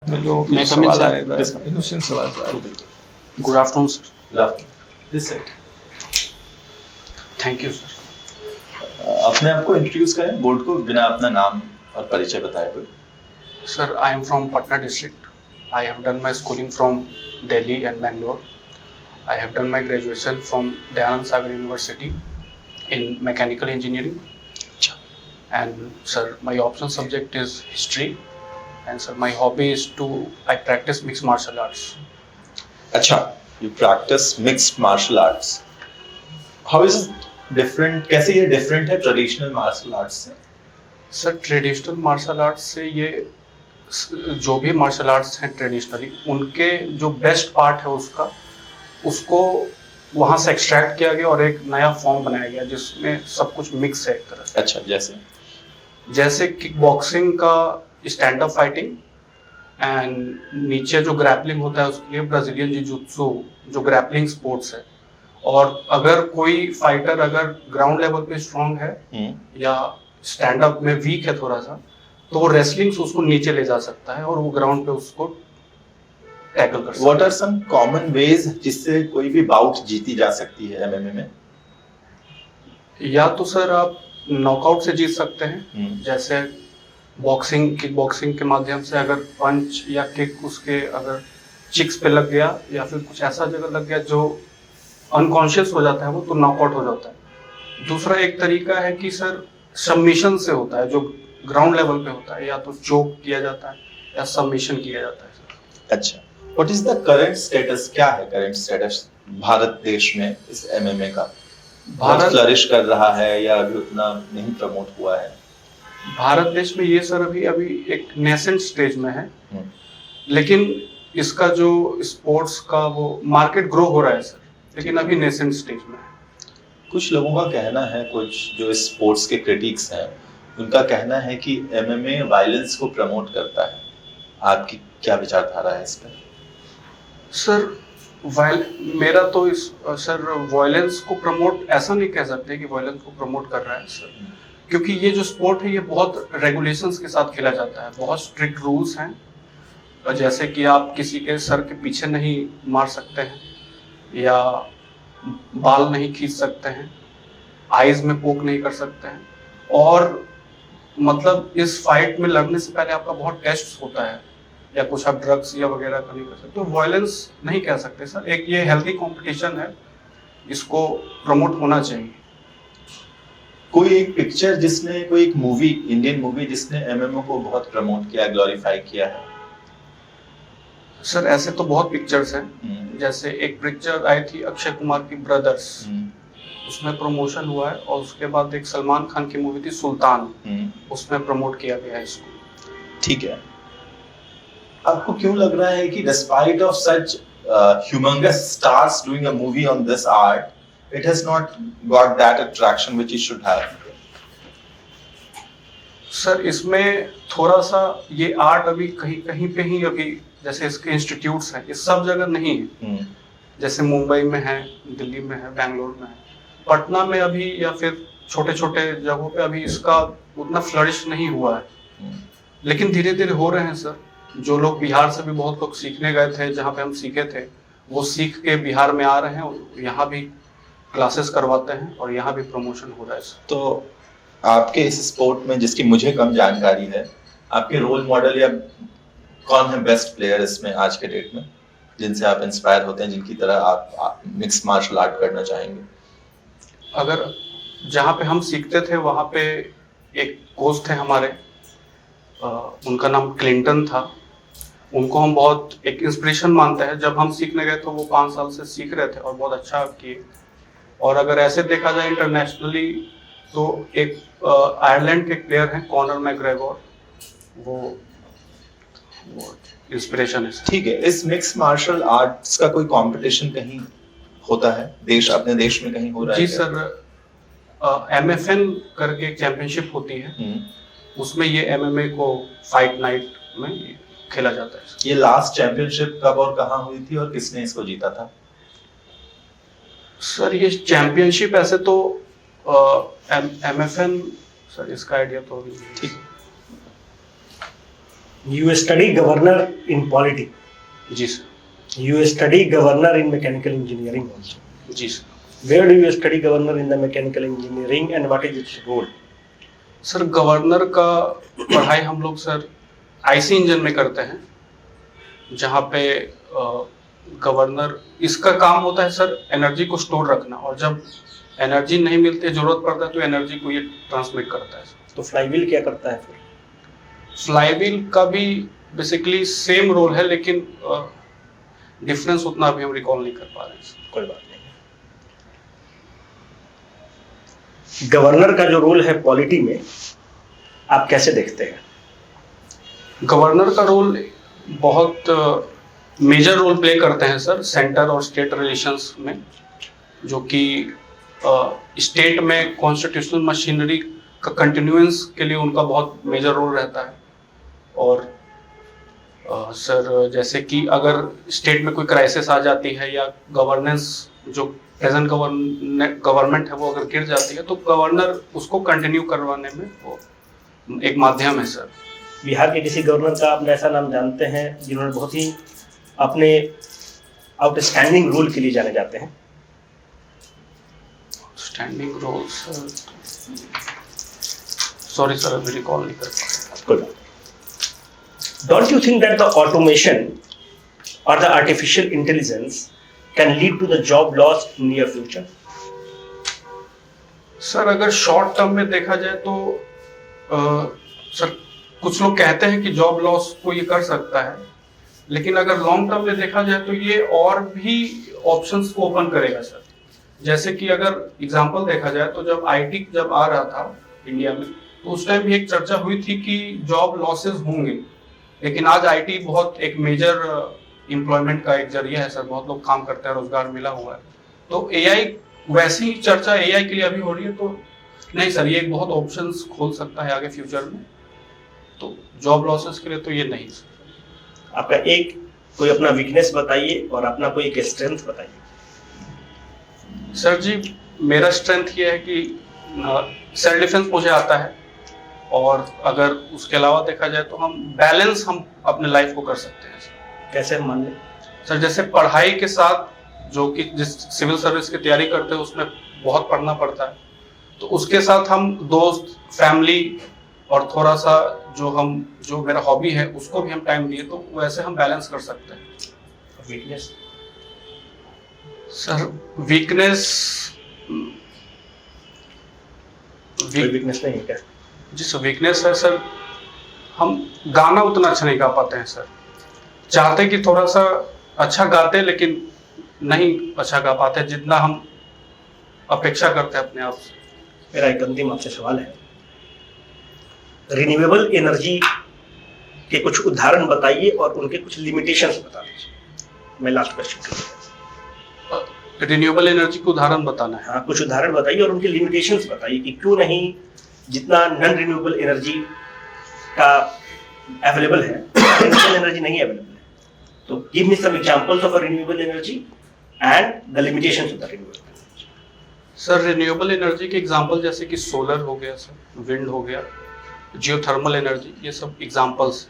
जो मैं सवाल आएगा इनोसेंट सवाल good afternoon sir. This set thank you sir. अपने आप को इंट्रोड्यूस करें बोर्ड को बिना अपना नाम और परिचय बताए हुए. Sir, I am from Patna district. I have done my schooling from Delhi and Bangalore. I have done my graduation from Dayanand Sagar University in mechanical engineering. And sir, my option subject is history. And sir, my hobby is I practice mixed martial arts. अच्छा, you practice mixed martial arts. How is it different? कैसे ये different है traditional martial arts से? Sir, traditional martial arts से ये जो भी martial arts हैं ट्रेडिशनली उनके जो बेस्ट पार्ट है उसको वहाँ से एक्सट्रैक्ट किया गया और एक नया फॉर्म बनाया गया जिसमें सब कुछ मिक्स है एक तरह से. अच्छा, जैसे किक बॉक्सिंग का स्टैंड अप फाइटिंग एंड नीचे जो ग्रैपलिंग होता है उसके लिए ब्राजीलियन जिजुत्सु जो ग्रैपलिंग स्पोर्ट्स है. और अगर कोई फाइटर अगर ग्राउंड लेवल पे स्ट्रांग है या स्टैंड अप में वीक है थोड़ा सा तो वो रेसलिंग से उसको नीचे ले जा सकता है और वो ग्राउंड पे उसको टैकल कर सकता है. What are some common ways जिससे कोई भी बाउट जीती जा सकती है एमएमए में? या तो सर आप नॉकआउट से जीत सकते हैं. जैसे बॉक्सिंग किक बॉक्सिंग के माध्यम से अगर पंच या किक उसके अगर चिक्स पे लग गया या फिर कुछ ऐसा जगह लग गया जो अनकॉन्शियस हो जाता है वो तो नॉकआउट हो जाता है. दूसरा एक तरीका है कि सर सबमिशन से होता है जो ग्राउंड लेवल पे होता है या तो चोक किया जाता है या सबमिशन किया जाता है सर. अच्छा, what is the current status? क्या है करंट स्टेटस भारत देश में इस एमएमए का? भारत फ्लरिश कर रहा है या अभी उतना नहीं प्रमोट हुआ है? भारत देश में ये सर अभी एक नेसेंट स्टेज में है. लेकिन इसका जो स्पोर्ट्स का वो मार्केट ग्रो हो रहा है सर, लेकिन अभी नेसेंट स्टेज में है. कुछ लोगों का कहना है, कुछ जो स्पोर्ट्स के क्रिटिक्स हैं उनका कहना है कि एमएमए वायलेंस को प्रमोट करता है. आपकी क्या विचारधारा है इस पर? सर मेरा तो सर वायलेंस को प्रमोट ऐसा नहीं कह सकते कि वायलेंस को प्रमोट कर रहा है सर, क्योंकि ये जो स्पोर्ट है ये बहुत रेगुलेशंस के साथ खेला जाता है. बहुत स्ट्रिक्ट रूल्स हैं, जैसे कि आप किसी के सर के पीछे नहीं मार सकते हैं या बाल नहीं खींच सकते हैं, आईज में पोक नहीं कर सकते हैं. और मतलब इस फाइट में लड़ने से पहले आपका बहुत टेस्ट होता है या कुछ आप ड्रग्स या वगैरह का नहीं कर सकते. तो वायलेंस नहीं कह सकते सर. एक ये हेल्दी कंपटीशन है, इसको प्रमोट होना चाहिए. कोई एक पिक्चर जिसने कोई एक मूवी, इंडियन मूवी जिसने एमएमए को बहुत प्रमोट किया, ग्लोरीफाई किया है? सर ऐसे तो बहुत पिक्चर्स हैं. जैसे एक पिक्चर आई थी अक्षय कुमार की ब्रदर्स, उसमें प्रमोशन हुआ है. और उसके बाद एक सलमान खान की मूवी थी सुल्तान, उसमें प्रमोट किया गया है इसको. ठीक है, आपको क्यों लग रहा है कि despite of such humongous stars doing a movie on this art it has not got that attraction which it should have? Sir इसमें थोड़ा सा ये आर्ट अभी कहीं कहीं पे ही अभी जैसे इसके इंस्टीट्यूट्स हैं, ये सब जगह नहीं है. जैसे मुंबई में है, दिल्ली में है, बैंगलोर में है, पटना में अभी या फिर छोटे छोटे जगहों पे अभी इसका उतना फ्लरिश नहीं हुआ है. लेकिन धीरे धीरे हो रहे हैं सर. जो लोग बिहार से भी बहुत लोग सीखने गए थे, जहाँ पे हम सीखे थे, वो सीख के बिहार में आ रहे हैं और यहाँ भी क्लासेस करवाते हैं और यहाँ भी प्रमोशन हो रहा है सर. तो आपके इस स्पोर्ट में जिसकी मुझे कम जानकारी है, आपके रोल मॉडल या कौन है बेस्ट प्लेयर इसमें आज के डेट में जिनसे आप इंस्पायर होते हैं, जिनकी तरह आप मिक्स मार्शल आर्ट करना चाहेंगे? अगर जहाँ पे हम सीखते थे वहाँ पे एक कोच थे हमारे, उनका नाम क्लिंटन था. उनको हम बहुत एक इंस्पिरेशन मानते हैं. जब हम सीखने गए तो वो 5 साल से सीख रहे थे और बहुत अच्छा किए. और अगर ऐसे देखा जाए इंटरनेशनली तो एक आयरलैंड के एक प्लेयर हैं कॉनर मैकग्रेगोर, वो इंस्पिरेशन है. ठीक है, इस मिक्स मार्शल आर्ट्स का कोई कंपटीशन कहीं होता है अपने देश में कहीं हो रहा है? जी सर, MFN करके एक चैंपियनशिप होती है, उसमें ये MMA को फाइट नाइट में खेला जाता है. ये लास्ट चैंपियनशिप कब और कहाँ हुई थी और किसने इसको जीता था? सर ये चैंपियनशिप ऐसे तो MFN सर इसका आइडिया तो ठीक. You study governor in polity. जी sir, You study governor in mechanical engineering also. जी sir. Where do you study governor in the mechanical engineering and what is its role? Sir governor का पढ़ाई हम लोग sir IC engine में करते हैं, जहाँ पे गवर्नर इसका काम होता है सर एनर्जी को स्टोर रखना, और जब एनर्जी नहीं मिलती, जरूरत पड़ता है तो एनर्जी को ये ट्रांसमिट करता है। तो फ्लाईव्हील क्या करता है फिर? फ्लाईव्हील का भी बेसिकली सेम रोल है, लेकिन डिफरेंस उतना अभी हम रिकॉल नहीं कर पा रहे हैं। कोई बात नहीं। गवर्नर का जो रोल है पॉलिटी में आप कैसे देखते हैं? गवर्नर का रोल बहुत मेजर रोल प्ले करते हैं सर सेंटर और स्टेट रिलेशंस में, जो कि स्टेट में कॉन्स्टिट्यूशनल मशीनरी का कंटिन्यूएंस के लिए उनका बहुत मेजर रोल रहता है। और सर जैसे कि अगर स्टेट में कोई क्राइसिस आ जाती है या गवर्नेंस जो प्रेजेंट गवर्नमेंट है वो अगर गिर जाती है, तो गवर्नर उसको कंटिन्यू करवाने में वो एक माध्यम है सर। बिहार के किसी गवर्नर का आप ऐसा नाम जानते हैं जिन्होंने बहुत ही अपने आउटस्टैंडिंग रोल के लिए जाने जाते हैं? Standing role sir, sorry sir अभी रिकॉल नहीं कर पा। कोई बात। Don't you think that the automation or the artificial intelligence can lead to the job loss in near future? Sir अगर शॉर्ट टर्म में देखा जाए तो सर कुछ लोग कहते हैं कि जॉब लॉस को ये कर सकता है, लेकिन अगर लॉन्ग टर्म में देखा जाए तो ये और भी ऑप्शंस को ओपन करेगा सर। जैसे कि अगर एग्जांपल देखा जाए तो जब आईटी जब आ रहा था इंडिया में, तो उस टाइम भी एक चर्चा हुई थी कि जॉब लॉसेस होंगे, लेकिन आज आईटी बहुत एक मेजर एम्प्लॉयमेंट का एक जरिया है सर, बहुत लोग काम करते हैं, रोजगार मिला हुआ है। तो एआई वैसी ही चर्चा एआई के लिए अभी हो रही है, तो नहीं सर ये बहुत ऑप्शंस खोल सकता है आगे फ्यूचर में, तो जॉब लॉसेस के लिए तो ये नहीं सर। आपका एक कोई अपना वीकनेस बताइए और अपना कोई एक स्ट्रेंथ बताइए। सर जी मेरा स्ट्रेंथ ये है कि सेल्फ डिफेंस मुझे आता है, और अगर उसके अलावा देखा जाए तो हम बैलेंस हम अपने लाइफ को कर सकते हैं सर। कैसे हम मान लें? सर जैसे पढ़ाई के साथ जो कि जिस सिविल सर्विस की तैयारी करते हैं उसमें बहुत पढ़ना पड़ता है, तो उसके साथ हम दोस्त, फैमिली और थोड़ा सा जो मेरा हॉबी है उसको भी हम टाइम दिए, तो वैसे हम बैलेंस कर सकते हैं। वीकनेस? सर वीकनेस वीकनेस नहीं है क्या? जी सर वीकनेस है सर, हम गाना उतना अच्छा नहीं गा पाते हैं सर। चाहते कि थोड़ा सा अच्छा गाते, लेकिन नहीं अच्छा गा पाते जितना हम अपेक्षा करते हैं अपने आप से। मेरा एक अंतिम आपसे सवाल है, रिन्यूएबल एनर्जी के कुछ उदाहरण बताइए और उनके कुछ लिमिटेशंस बता दीजिए। मैं लास्ट क्वेश्चन करूंगा। रिन्यूएबल एनर्जी को उदाहरण बताना है? हाँ, कुछ उदाहरण बताइए और उनके लिमिटेशंस बताइए कि क्यों नहीं जितना नॉन रिन्यूएबल एनर्जी का अवेलेबल है, रिन्यूएबल एनर्जी नहीं अवेलेबल है। तो give me some examples of a renewable energy and the limitations of the renewable energy. Sir renewable energy के एग्जांपल जैसे कि सोलर हो गया सर, विंड हो गया, जियोथर्मल एनर्जी, ये सब एग्जांपल्स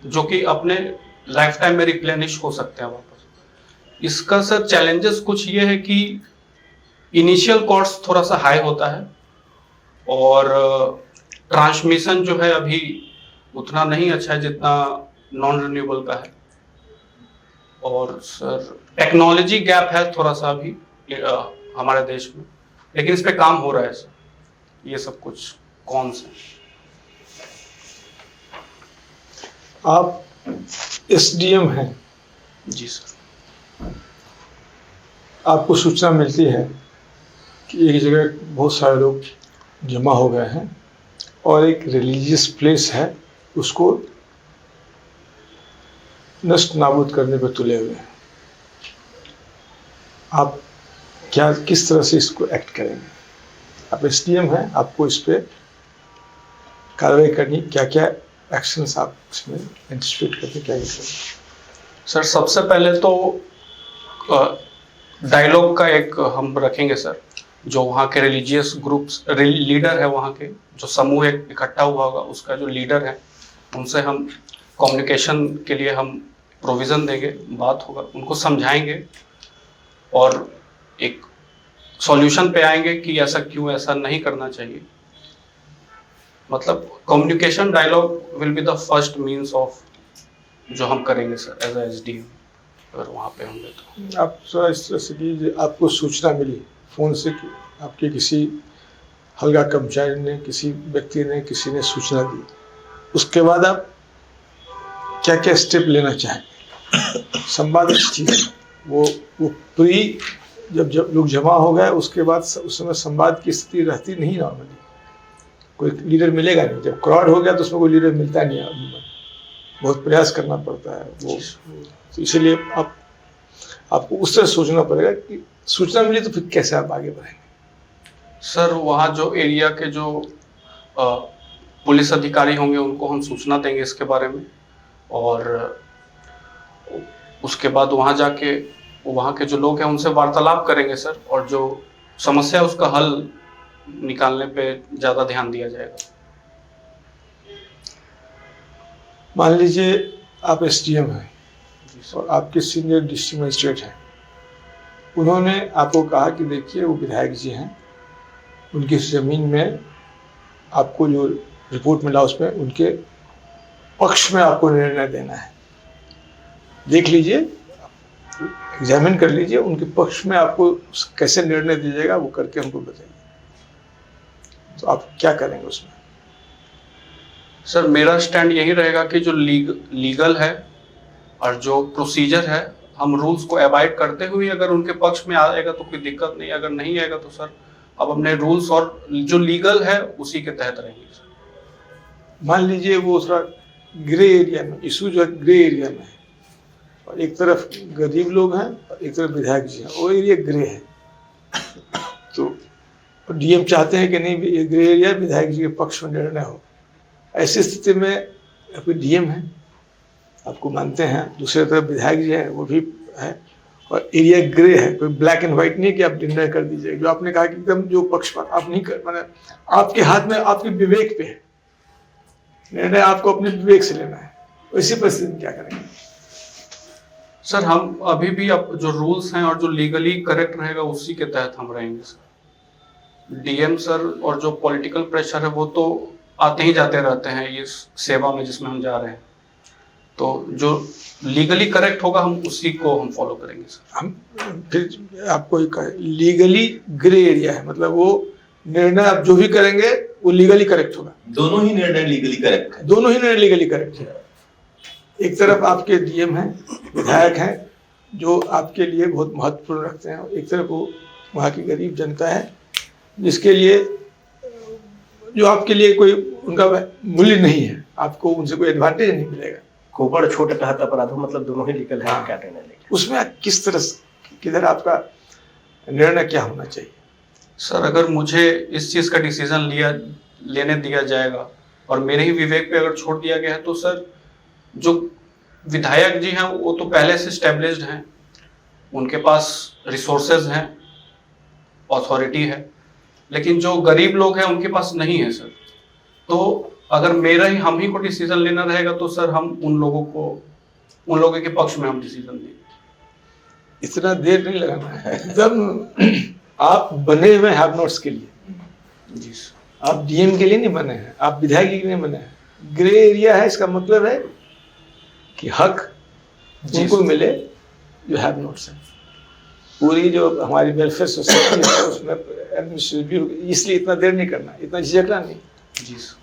जो कि अपने लाइफ टाइम में रिप्लेनिश हो सकते हैं वापस। इसका सर चैलेंजेस कुछ ये है कि इनिशियल कॉस्ट थोड़ा सा हाई होता है, और ट्रांसमिशन जो है अभी उतना नहीं अच्छा है जितना नॉन रिन्यूएबल का है, और सर टेक्नोलॉजी गैप है थोड़ा सा अभी हमारे देश में, लेकिन इस पे काम हो रहा है सर। ये सब कुछ कौन से? आप एसडीएम हैं, जी सर। आपको सूचना मिलती है कि एक जगह बहुत सारे लोग जमा हो गए हैं और एक रिलीजियस प्लेस है, उसको नष्ट नाबूद करने पर तुले हुए हैं। आप क्या किस तरह से इसको एक्ट करेंगे? आप एसडीएम हैं, आपको इस पर कार्रवाई करनी, क्या क्या एक्शंस आप इसमें एंटिसिपेट करते क्या करेंगे? सर सबसे पहले तो डायलॉग का एक हम रखेंगे सर, जो वहाँ के रिलीजियस ग्रुप्स लीडर है, वहाँ के जो समूह इकट्ठा हुआ होगा उसका जो लीडर है, उनसे हम कम्युनिकेशन के लिए हम प्रोविज़न देंगे, बात होगा, उनको समझाएंगे और एक सॉल्यूशन पे आएंगे कि ऐसा क्यों, ऐसा नहीं करना चाहिए। मतलब communication dialogue will be the first means of जो हम करेंगे सर एज एसडीएम, अगर वहाँ पे होंगे तो। आप थोड़ा इस तरह से कीजिए, आपको सूचना मिली फ़ोन से कि आपके किसी हल्का कर्मचारी ने, किसी व्यक्ति ने, किसी ने सूचना दी, उसके बाद आप क्या क्या स्टेप लेना चाहें। संवाद एक चीज़ है, वो प्री जब लोग जमा हो गए उसके बाद उस समय संवाद की स्थिति रहती नहीं नॉर्मली, कोई लीडर मिलेगा नहीं। जब क्राउड हो गया तो उसमें कोई लीडर मिलता नहीं है, बहुत प्रयास करना पड़ता है वो। तो इसलिए आपको उस तरह सोचना पड़ेगा कि सूचना मिली तो फिर कैसे आप आगे बढ़ेंगे। सर वहाँ जो एरिया के जो पुलिस अधिकारी होंगे उनको हम सूचना देंगे इसके बारे में, और उसके बाद वहाँ जाके वहाँ के जो लोग हैं उनसे वार्तालाप करेंगे सर, और जो समस्या है उसका हल निकालने पे ज़्यादा ध्यान दिया जाएगा। मान लीजिए आप एसडीएम हैं और आपके सीनियर डिस्ट्रिक्ट मजिस्ट्रेट हैं, उन्होंने आपको कहा कि देखिए वो विधायक जी हैं, उनकी ज़मीन में आपको जो रिपोर्ट मिला उसमें उनके पक्ष में आपको निर्णय देना है। देख लीजिए, एग्जामिन कर लीजिए, उनके पक्ष में आपको कैसे निर्णय दीजिएगा वो करके हमको बताइए। तो आप क्या करेंगे उसमें? सर मेरा स्टैंड यही रहेगा कि जो लीगल है और जो प्रोसीजर है, हम रूल्स को अवॉइड करते हुए अगर उनके पक्ष में आएगा तो कोई दिक्कत नहीं, अगर नहीं आएगा तो सर अब अपने रूल्स और जो लीगल है उसी के तहत रहेंगे सर। मान लीजिए वो थोड़ा ग्रे एरिया में, इशू जो है ग्रे एरिया में है, और एक तरफ गरीब लोग हैं और एक तरफ विधायक जी हैं, वो एरिया ग्रे है। तो डीएम चाहते हैं कि नहीं ये ग्रे एरिया विधायक जी के पक्ष में निर्णय हो। ऐसी स्थिति में आपके डीएम है, आपको मानते हैं, दूसरी तरफ विधायक जी है, वो भी है, और एरिया ग्रे है, कोई ब्लैक एंड व्हाइट नहीं है कि आप निर्णय कर दीजिए। जो आपने कहा कि एकदम जो पक्षपात आप नहीं कर, माने आपके हाथ में, आपके विवेक पे है, निर्णय आपको अपने विवेक से लेना है। इसी परिस्थिति में क्या करेंगे? सर हम अभी भी अब जो रूल्स हैं और जो लीगली करेक्ट रहेगा उसी के तहत हम रहेंगे सर। डीएम सर और जो पॉलिटिकल प्रेशर है वो तो आते ही जाते रहते हैं ये सेवा में जिसमें हम जा रहे हैं, तो जो लीगली करेक्ट होगा हम उसी को हम फॉलो करेंगे सर। हम फिर आपको एक लीगली ग्रे एरिया है, मतलब वो निर्णय आप जो भी करेंगे वो लीगली करेक्ट होगा। दोनों ही निर्णय लीगली करेक्ट है। दोनों ही निर्णय लीगली करेक्ट है। एक तरफ आपके डीएम हैं, विधायक हैं, जो आपके लिए बहुत महत्वपूर्ण रखते हैं, एक तरफ वो वहाँ की गरीब जनता है जिसके लिए, जो आपके लिए कोई उनका मूल्य नहीं है, आपको उनसे कोई एडवांटेज नहीं मिलेगा। कोपड़ छोटे तहत अपराधों, मतलब दोनों ही लीगल है। क्या निर्णय लेंगे उसमें आप किस तरह से, किधर आपका निर्णय क्या होना चाहिए? सर अगर मुझे इस चीज़ का डिसीजन लेने दिया जाएगा और मेरे ही विवेक पे अगर छोड़ दिया गया है, तो सर जो विधायक जी हैं वो तो पहले से स्टेब्लिश्ड हैं, उनके पास रिसोर्सेज हैं, अथॉरिटी है, लेकिन जो गरीब लोग हैं उनके पास नहीं है सर। तो अगर हम ही को डिसीजन लेना रहेगा तो सर हम उन लोगों के पक्ष में हम डिसीजन लेंगे। इतना देर नहीं लगाना है, एकदम आप बने हुए हैव नॉट्स के लिए जी सर। आप डीएम के लिए नहीं बने हैं, आप विधायक के लिए नहीं बने हैं। ग्रे एरिया है, इसका मतलब है कि हक जिनको मिले जो हैव नॉट्स है। पूरी जो हमारी वेलफेयर सोसाइटी है उसमें एडमिनिस्ट्रेटिव, इसलिए इतना देर नहीं करना, इतना झिझकना नहीं। जी सर।